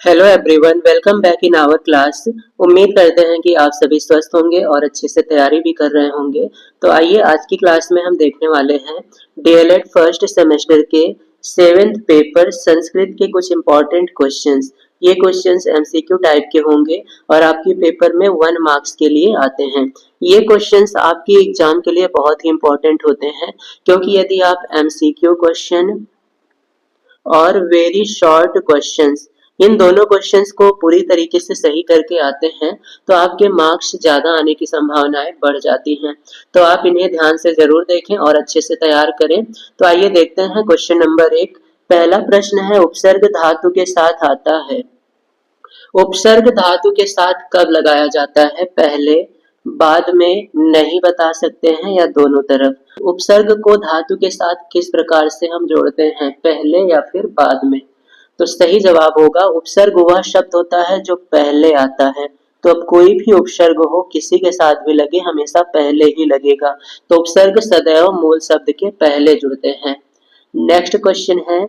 Hello everyone, welcome back in our class. उम्मीद करते हैं कि आप सभी स्वस्थ होंगे और अच्छे से तैयारी भी कर रहे होंगे। तो आइए आज की क्लास में हम देखने वाले हैं डीएलएड फर्स्ट सेमेस्टर के 7th पेपर संस्कृत के कुछ इंपॉर्टेंट क्वेश्चंस। ये क्वेश्चंस एमसीक्यू टाइप के होंगे और आपके पेपर में 1 मार्क्स के लिए आते हैं। ये क्वेश्चंस आपकी एग्जाम के लिए बहुत ही इंपॉर्टेंट होते हैं, क्योंकि यदि आप एमसीक्यू क्वेश्चन और वेरी शॉर्ट क्वेश्चंस, इन दोनों क्वेश्चंस को पूरी तरीके से सही करके आते हैं तो आपके मार्क्स ज्यादा आने की संभावनाएं बढ़ जाती हैं। तो आप इन्हें ध्यान से जरूर देखें और अच्छे से तैयार करें। तो आइए देखते हैं क्वेश्चन नंबर 1। पहला प्रश्न है, उपसर्ग धातु के साथ आता है। उपसर्ग धातु के साथ कब लगाया जाता है? पहले, बाद में, नहीं बता सकते हैं या दोनों तरफ। उपसर्ग को धातु के साथ किस प्रकार से हम जोड़ते हैं, पहले या फिर बाद में? तो सही जवाब होगा, उपसर्ग वह शब्द होता है जो पहले आता है। तो अब कोई भी उपसर्ग हो, किसी के साथ भी लगे, हमेशा पहले ही लगेगा। तो उपसर्ग सदैव मूल शब्द के पहले जुड़ते हैं। नेक्स्ट क्वेश्चन है,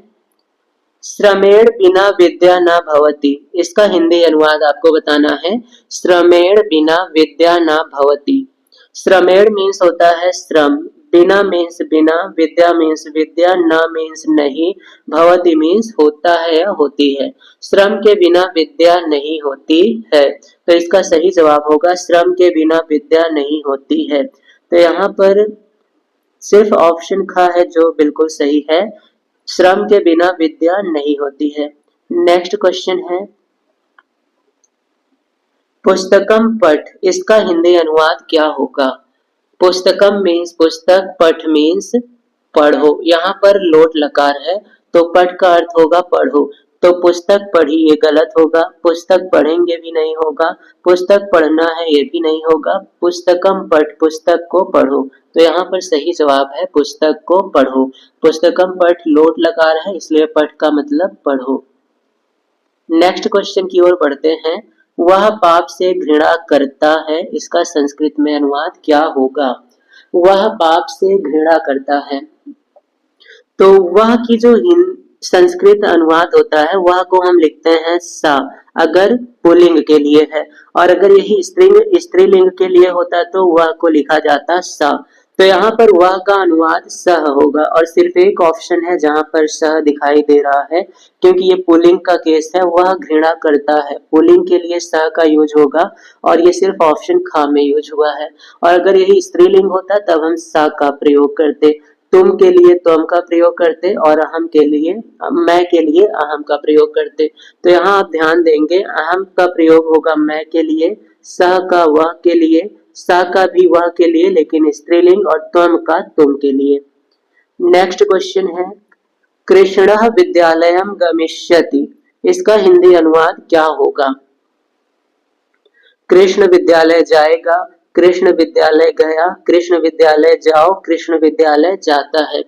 श्रमेण बिना विद्या न भवति। इसका हिंदी अनुवाद आपको बताना है। श्रमेण बिना विद्या न भवति। श्रमेण मीन्स होता है श्रम, बिना मीन्स बिना, विद्या मीन्स विद्या, न मीन्स नहीं, भवति मीन्स होता है या होती है। श्रम के बिना विद्या नहीं होती है। तो इसका सही जवाब होगा, श्रम के बिना विद्या नहीं होती है। तो यहाँ पर सिर्फ ऑप्शन ख है जो बिल्कुल सही है, श्रम के बिना विद्या नहीं होती है। नेक्स्ट क्वेश्चन है, पुस्तकम पठ, इसका हिंदी अनुवाद क्या होगा? पुस्तकम मीन्स पुस्तक, पठ मीन्स पढ़ो। यहाँ पर लोट लकार है तो पठ का अर्थ होगा पढ़ो। तो पुस्तक पढ़ी ये गलत होगा, पुस्तक पढ़ेंगे भी नहीं होगा, पुस्तक पढ़ना है ये भी नहीं होगा। पुस्तकम पठ, पुस्तक को पढ़ो। तो यहाँ पर सही जवाब है पुस्तक को पढ़ो। पुस्तकम पठ लोट लकार है, इसलिए पठ का मतलब पढ़ो। नेक्स्ट क्वेश्चन की ओर बढ़ते हैं, वह पाप से घृणा करता है, इसका संस्कृत में अनुवाद क्या होगा? वह पाप से घृणा करता है। तो वह की जो संस्कृत अनुवाद होता है वह को हम लिखते हैं सा, अगर पुल्लिंग के लिए है, और अगर यही स्त्रीलिंग के लिए होता तो वह को लिखा जाता सा। तो यहाँ पर वह का अनुवाद सह होगा, और सिर्फ एक ऑप्शन है जहाँ पर सह दिखाई दे रहा है, क्योंकि ये पुल्लिंग का केस है। वह घृणा करता है, पुल्लिंग के लिए सह का यूज होगा, और ये सिर्फ ऑप्शन खा में यूज हुआ है। और अगर यही स्त्रीलिंग होता तब हम सा का प्रयोग करते, तुम के लिए तुम का प्रयोग करते, और अहम के लिए, मैं के लिए अहम का प्रयोग करते। तो यहाँ आप ध्यान देंगे, अहम का प्रयोग होगा मैं के लिए, सह का वह के लिए, सा का भी वह के लिए, लेकिन स्त्रीलिंग, और त्वम का तुम के लिए। नेक्स्ट क्वेश्चन है, कृष्णः विद्यालयम गमिष्यति, इसका हिंदी अनुवाद क्या होगा? कृष्ण विद्यालय जाएगा, कृष्ण विद्यालय गया, कृष्ण विद्यालय जाओ, कृष्ण विद्यालय जाता है।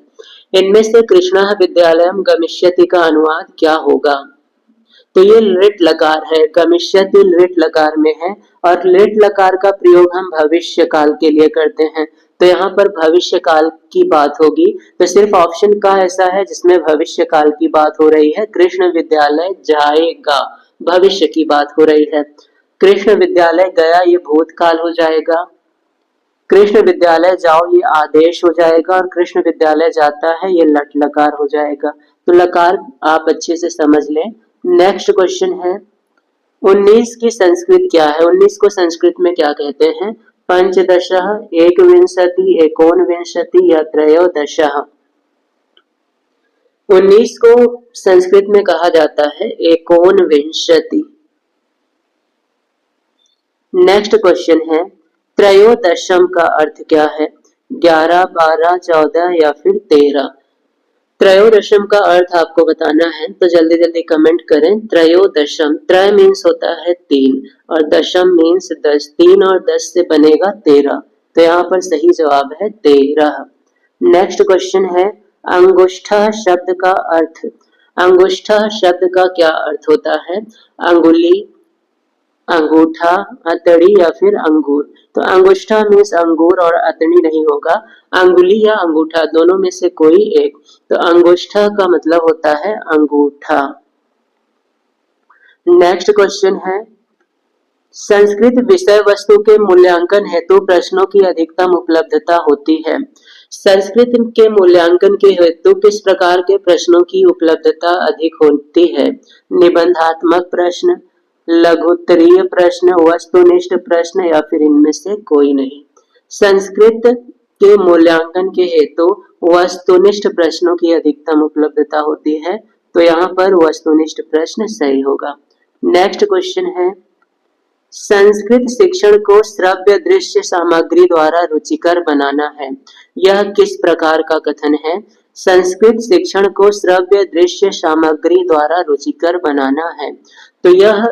इनमें से कृष्णः विद्यालयम गमिष्यति का अनुवाद क्या होगा? तो ये लिट लकार है, गमिष्यति लिट लकार में है, और लिट लकार का प्रयोग हम भविष्य काल के लिए करते हैं। तो यहाँ पर भविष्य काल की बात होगी, तो सिर्फ ऑप्शन का ऐसा है जिसमें भविष्य काल की बात हो रही है। कृष्ण विद्यालय जाएगा, भविष्य की बात हो रही है। कृष्ण विद्यालय गया ये भूतकाल हो जाएगा, कृष्ण विद्यालय जाओ ये आदेश हो जाएगा, और कृष्ण विद्यालय जाता है ये लट लकार हो जाएगा। तो लकार आप अच्छे से समझ लें। नेक्स्ट क्वेश्चन है, 19 की संस्कृत क्या है? 19 को संस्कृत में क्या कहते हैं? पंचदशः, एकविंशति, एकोनविंशति या त्रयोदशः? 19 को संस्कृत में कहा जाता है एकोनविंशति। नेक्स्ट क्वेश्चन है, त्रयोदशम का अर्थ क्या है? 11, 12, 14 या फिर 13? त्रयोदशम का अर्थ आपको बताना है, तो जल्दी जल्दी कमेंट करें। त्रयोदशम, त्रय मीन्स होता है 3, और दशम मीन्स 10, 3 और 10 से बनेगा 13। तो यहाँ पर सही जवाब है 13। नेक्स्ट क्वेश्चन है, अंगुष्ठा शब्द का अर्थ। अंगुष्ठा शब्द का क्या अर्थ होता है? अंगुली, अंगूठा, अतड़ी या फिर अंगूर? तो अंगुष्ठा मीन्स अंगूर, और अतड़ी नहीं होगा, अंगुली या अंगूठा दोनों में से कोई एक। तो अंगुष्ठा का मतलब होता है अंगूठा। नेक्स्ट क्वेश्चन है, संस्कृत विषय वस्तु के मूल्यांकन हेतु प्रश्नों की अधिकतम उपलब्धता होती है। संस्कृत के मूल्यांकन के हेतु किस प्रकार के प्रश्नों की उपलब्धता अधिक होती है? निबंधात्मक प्रश्न, लघुत्तरीय प्रश्न, वस्तुनिष्ठ प्रश्न या फिर इनमें से कोई नहीं। संस्कृत के मूल्यांकन के हेतु वस्तुनिष्ठ प्रश्नों की अधिकतम उपलब्धता होती है, तो यहाँ पर वस्तुनिष्ठ प्रश्न सही होगा। नेक्स्ट क्वेश्चन है, संस्कृत शिक्षण को श्रव्य दृश्य सामग्री द्वारा रुचिकर बनाना है। यह किस प्रकार का कथन है? संस्कृत शिक्षण को श्रव्य दृश्य सामग्री द्वारा रुचिकर बनाना है, तो यह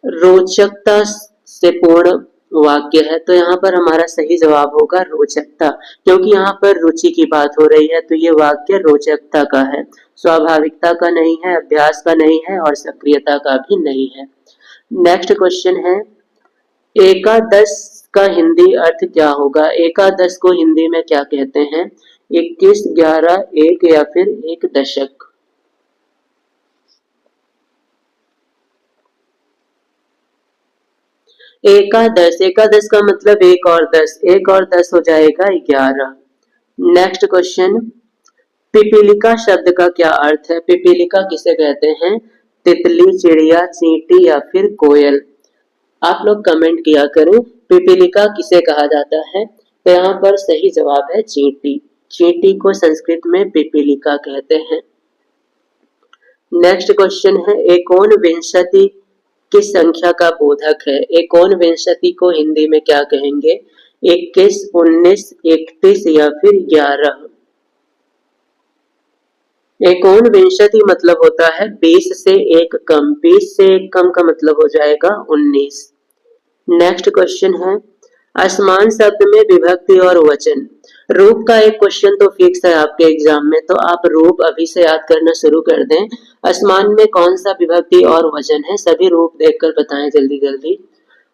रोचकता से पूर्ण वाक्य है। तो यहाँ पर हमारा सही जवाब होगा रोचकता, क्योंकि यहाँ पर रुचि की बात हो रही है, तो ये वाक्य रोचकता का है, स्वाभाविकता का नहीं है, अभ्यास का नहीं है और सक्रियता का भी नहीं है। नेक्स्ट क्वेश्चन है, एकादश का हिंदी अर्थ क्या होगा? एकादश को हिंदी में क्या कहते हैं? 21, 11, 1 या फिर एक दशक। एकादश, एकादश का मतलब 1 और 10, 1 और 10 हो जाएगा 11। नेक्स्ट क्वेश्चन, पिपीलिका शब्द का क्या अर्थ है? पिपीलिका किसे कहते हैं? तितली, चिड़िया, चींटी या फिर कोयल? आप लोग कमेंट किया करें, पिपीलिका किसे कहा जाता है? तो यहाँ पर सही जवाब है चींटी। चींटी को संस्कृत में पिपीलिका कहते हैं। नेक्स्ट क्वेश्चन है, एकोनविंशति किस संख्या का बोधक है? एकोनविंशति को हिंदी में क्या कहेंगे? 21, 19, 31 या फिर 11? एकोनविंशति मतलब होता है 20 से 1 कम, 20 से 1 कम का मतलब हो जाएगा 19। नेक्स्ट क्वेश्चन है, असमान शब्द में विभक्ति और वचन। रूप का एक क्वेश्चन तो फिक्स है आपके एग्जाम में, तो आप रूप अभी से याद करना शुरू कर दें। असमान में कौन सा विभक्ति और वचन है? सभी रूप देखकर बताएं जल्दी जल्दी।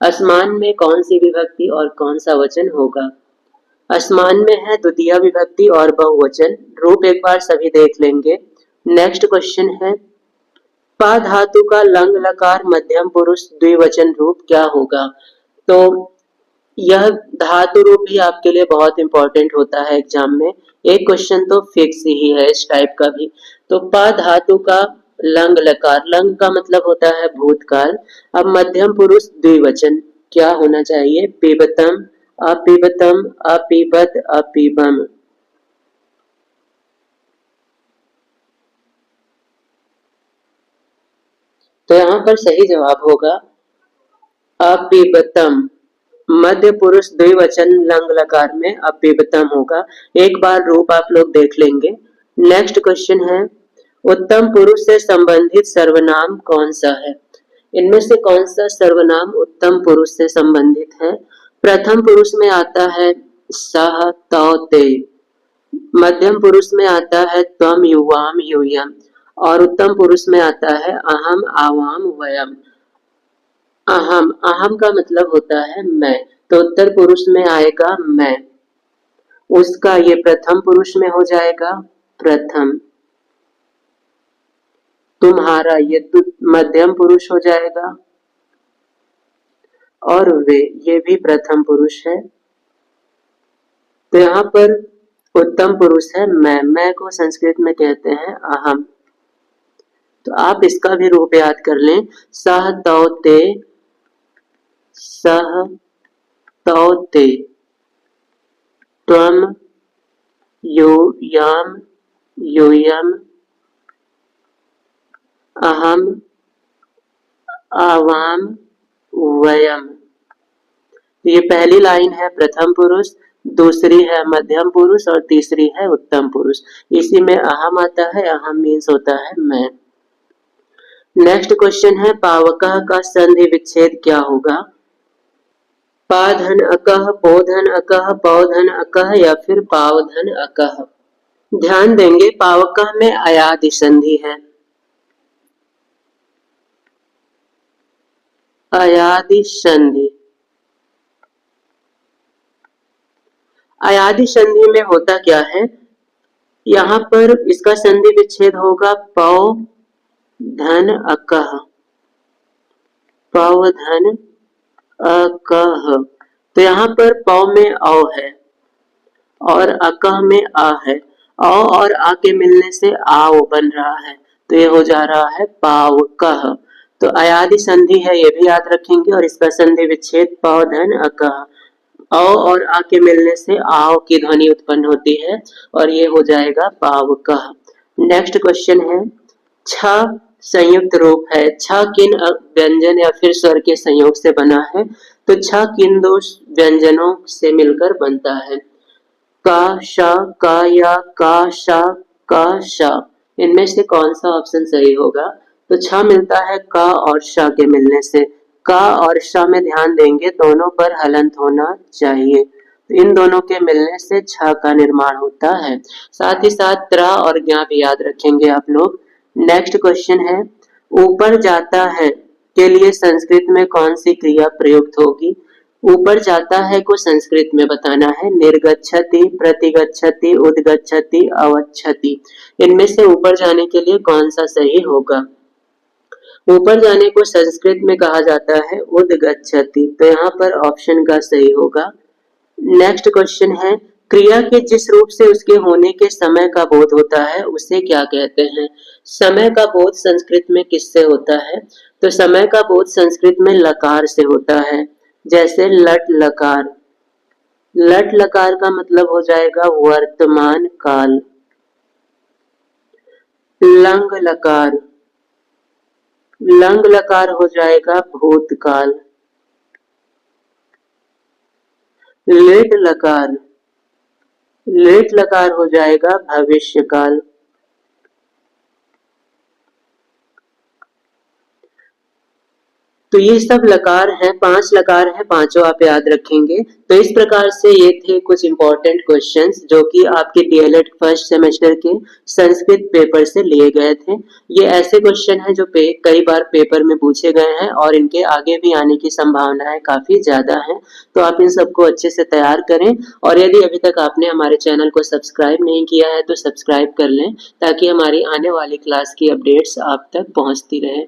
असमान में कौन सी विभक्ति और कौन सा वचन होगा? असमान में है द्वितीय विभक्ति और बहुवचन। रूप एक बार सभी देख लेंगे। नेक्स्ट क्वेश्चन है, पा धातु का लंग लकार मध्यम पुरुष द्विवचन रूप क्या होगा? तो यह धातु रूप भी आपके लिए बहुत इंपॉर्टेंट होता है एग्जाम में, एक क्वेश्चन तो फिक्स ही है इस टाइप का भी। तो पा धातु का लंग लकार, लंग का मतलब होता है भूतकाल। अब मध्यम पुरुष द्विवचन क्या होना चाहिए? पिबतम, अपिबतम, अपिबत, अपिबम। तो यहाँ पर सही जवाब होगा अपिबतम। मध्य पुरुष द्विवचन लंग लकार में अपिबतम होगा। एक बार रूप आप लोग देख लेंगे। नेक्स्ट क्वेश्चन है, उत्तम पुरुष से संबंधित सर्वनाम कौन सा है? इनमें से कौन सा सर्वनाम उत्तम पुरुष से संबंधित है? प्रथम पुरुष में आता है सह, तौ, ते। मध्यम पुरुष में आता है त्वम, युवाम, यूयम और उत्तम पुरुष में आता है अहम, आवाम, वयम। अहम, अहम का मतलब होता है मैं, तो उत्तर पुरुष में आएगा मैं। उसका ये प्रथम पुरुष में हो जाएगा प्रथम। तुम्हारा ये मध्यम पुरुष हो जाएगा और वे ये भी प्रथम पुरुष है। तो यहाँ पर उत्तम पुरुष है मैं को संस्कृत में कहते हैं अहम। तो आप इसका भी रूप याद कर लें, सह, तौ, ते, सह, तौ, ते, त्वम, यूयम, यूयम, अहम, आवाम, वयम। ये पहली लाइन है प्रथम पुरुष, दूसरी है मध्यम पुरुष और तीसरी है उत्तम पुरुष। इसी में अहम आता है, अहम मीन्स होता है मैं। नेक्स्ट क्वेश्चन है, पावकः का संधि विच्छेद क्या होगा? पाधन अकह, पोधन अकह, पौधन अकह या फिर पावधन अकह? ध्यान देंगे पावकः में अयादि संधि है। अयादि संधि, अयादि संधि में होता क्या है? यहाँ पर इसका संधि विच्छेद होगा पौ, धन, अकह। पौधन अकह। तो यहाँ पर पौ में औ है और अकह में आ है। औ और आ के मिलने से आओ बन रहा है, तो ये हो जा रहा है पावकह। तो अयादि संधि है, ये भी याद रखेंगे, और इसका संधि विच्छेद पौधन अकह। औ और आ के मिलने से आओ की ध्वनि उत्पन्न होती है और ये हो जाएगा पावकह। नेक्स्ट क्वेश्चन है, छ संयुक्त रूप है। छ किन व्यंजन या फिर स्वर के संयोग से बना है? तो छ किन दो व्यंजनों से मिलकर बनता है? का, शा, का या का, शा, का, शा। इनमें से कौन सा ऑप्शन सही होगा? तो छ मिलता है का और शा के मिलने से। का और शा में ध्यान देंगे, दोनों पर हलंत होना चाहिए। तो इन दोनों के मिलने से छ का निर्माण होता है। साथ ही साथ त्रा और ज्ञा भी याद रखेंगे आप लोग। नेक्स्ट क्वेश्चन है, ऊपर जाता है के लिए संस्कृत में कौन सी क्रिया प्रयुक्त होगी? ऊपर जाता है को संस्कृत में बताना है। निर्गच्छति, प्रतिगच्छति, उद्गच्छति, अवच्छति। इनमें से ऊपर जाने के लिए कौन सा सही होगा? ऊपर जाने को संस्कृत में कहा जाता है उद्गच्छति, तो यहाँ पर ऑप्शन का सही होगा। नेक्स्ट क्वेश्चन है, क्रिया के जिस रूप से उसके होने के समय का बोध होता है उसे क्या कहते हैं? समय का बोध संस्कृत में किससे होता है? तो समय का बोध संस्कृत में लकार से होता है। जैसे लट लकार। लट लकार का मतलब हो जाएगा वर्तमान काल। लंग लकार। लंग लकार हो जाएगा भूतकाल। लेट लकार। लेट लकार हो जाएगा भविष्यकाल। तो ये सब लकार हैं, 5 लकार हैं, पांचों आप याद रखेंगे। तो इस प्रकार से ये थे कुछ इंपॉर्टेंट क्वेश्चंस जो कि आपके डीएलएड फर्स्ट सेमेस्टर के संस्कृत पेपर से लिए गए थे। ये ऐसे क्वेश्चन हैं जो कई बार पेपर में पूछे गए हैं और इनके आगे भी आने की संभावनाएं काफी ज्यादा हैं। तो आप इन सबको अच्छे से तैयार करें, और यदि अभी तक आपने हमारे चैनल को सब्सक्राइब नहीं किया है तो सब्सक्राइब कर लें, ताकि हमारी आने वाली क्लास की अपडेट्स आप तक पहुंचती रहे।